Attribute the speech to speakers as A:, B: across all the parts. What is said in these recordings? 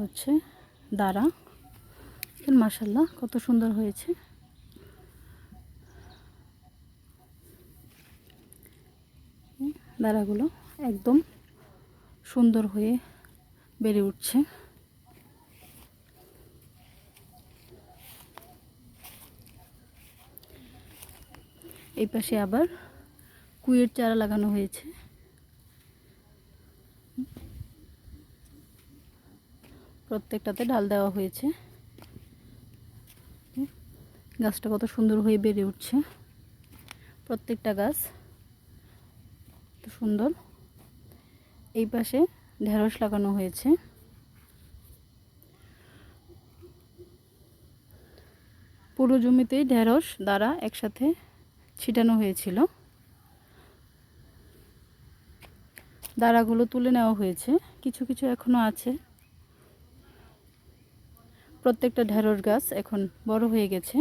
A: হচ্ছে দাঁড়া। মাশাআল্লাহ কত সুন্দর হয়েছে। দাঁড়াগুলো একদম সুন্দর হয়ে বেড়ে উঠছে। এই পাশে আবার কুইয়ের চারা লাগানো হয়েছে। প্রত্যেকটাতে ডাল দেওয়া হয়েছে। গাছটা কত সুন্দর হয়ে বেড়ে উঠছে। প্রত্যেকটা গাছ কত সুন্দর। এই পাশে ঢেঁড়স লাগানো হয়েছে। পুরো জমিতেই ঢেঁড়স দ্বারা একসাথে ছিটানো হয়েছিল। দাঁড়াগুলো তুলে নেওয়া হয়েছে, কিছু কিছু এখনো আছে। প্রত্যেকটা ঢেঁড়স গাছ এখন বড় হয়ে গেছে।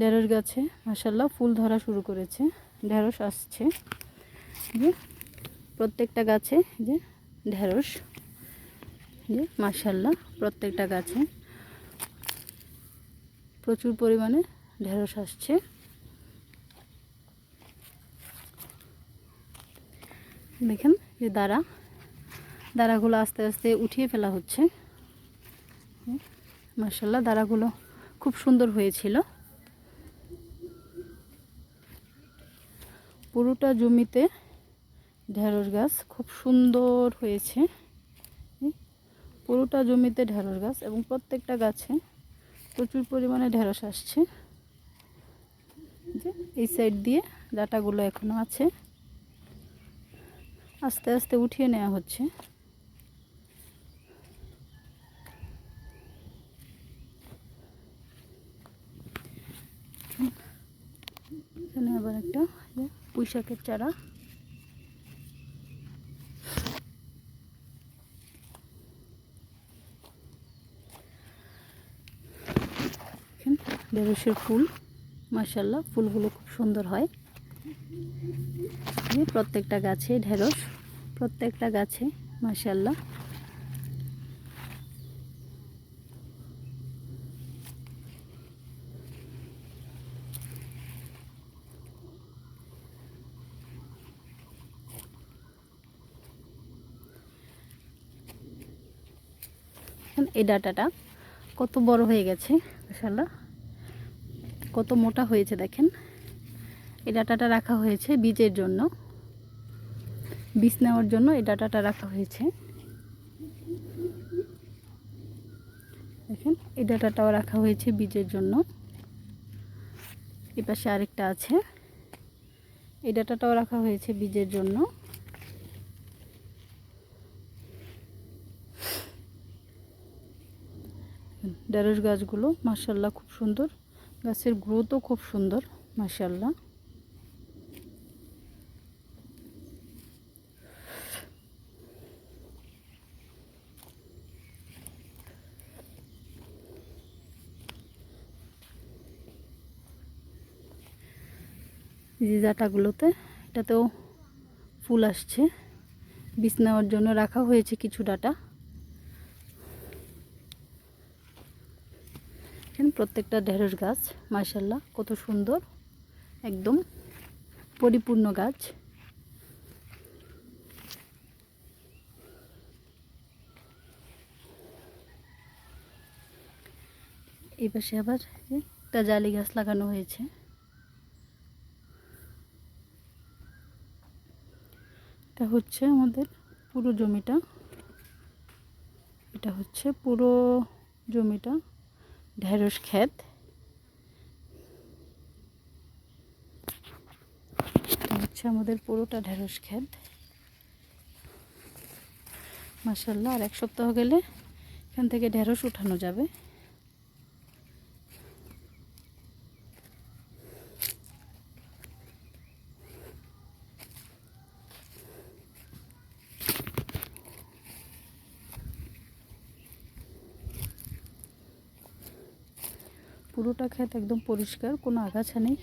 A: ঢেঁড়স গাছে মাশাআল্লাহ ফুল ধরা শুরু করেছে, ঢেঁড়স আসছে। যে প্রত্যেকটা গাছে যে ঢেঁড়স, যে মাশাআল্লাহ প্রত্যেকটা গাছে প্রচুর পরিমাণে ঢেঁড়স আসছে। দেখেন যে দাঁড়াগুলো আস্তে আস্তে উঠিয়ে ফেলা হচ্ছে। মাশাআল্লাহ দাঁড়াগুলো খুব সুন্দর হয়েছিল। পুরোটা জমিতে ঢেঁড়স গাছ খুব সুন্দর হয়েছে। পুরোটা জমিতে ঢেঁড়স গাছ এবং প্রত্যেকটা গাছে প্রচুর পরিমাণে ঢেঁড়স আসছে। যে এই সাইড দিয়ে ডাঁটাগুলো এখনো আছে, আস্তে আস্তে উঠিয়ে নেওয়া হচ্ছে। এখানে আবার একটা পুঁইশাকের চারা। ঢেঁড়সের ফুল মাশাআল্লাহ ফুলগুলো খুব সুন্দর হয়। প্রত্যেকটা গাছে ঢেঁড়স, প্রত্যেকটা গাছে মাশাআল্লাহ। এই ডাঁটাটা কত বড় হয়ে গেছে মাশাআল্লাহ, কত মোটা হয়েছে দেখেন। এই ডাঁটাটা রাখা হয়েছে বীজের জন্য, বীজ নেওয়ার জন্য এই ডাঁটাটা রাখা হয়েছে। দেখেন এই ডাঁটাটাও রাখা হয়েছে বীজের জন্য। এই পাশে আরেকটা আছে, এই ডাঁটাটাও রাখা হয়েছে বীজের জন্য। ঢেঁড়স গাছগুলো মাশাআল্লাহ খুব সুন্দর, গাছের গ্রোথও খুব সুন্দর মাশাআল্লাহ। যে ডাঁটাগুলোতে এটাতেও ফুল আসছে, বীজ নেওয়ার জন্য রাখা হয়েছে কিছু ডাঁটা। প্রত্যেকটা ঢেঁড়স গাছ মাশাআল্লাহ কত সুন্দর, একদম পরিপূর্ণ গাছ। এই পাশে আবার একটা জালি গাছ লাগানো হয়েছে। এটা হচ্ছে আমাদের পুরো জমিটা, এটা হচ্ছে পুরো জমিটা ঢেঁড়স ক্ষেত। এটা হচ্ছে আমাদের পুরোটা ঢেঁড়স ক্ষেত মাশাআল্লাহ। আর এক সপ্তাহ গেলে এখান থেকে ঢেঁড়স উঠানো যাবে। পুরোটা ক্ষেত একদম পরিষ্কার, কোনো আগাছা নেই।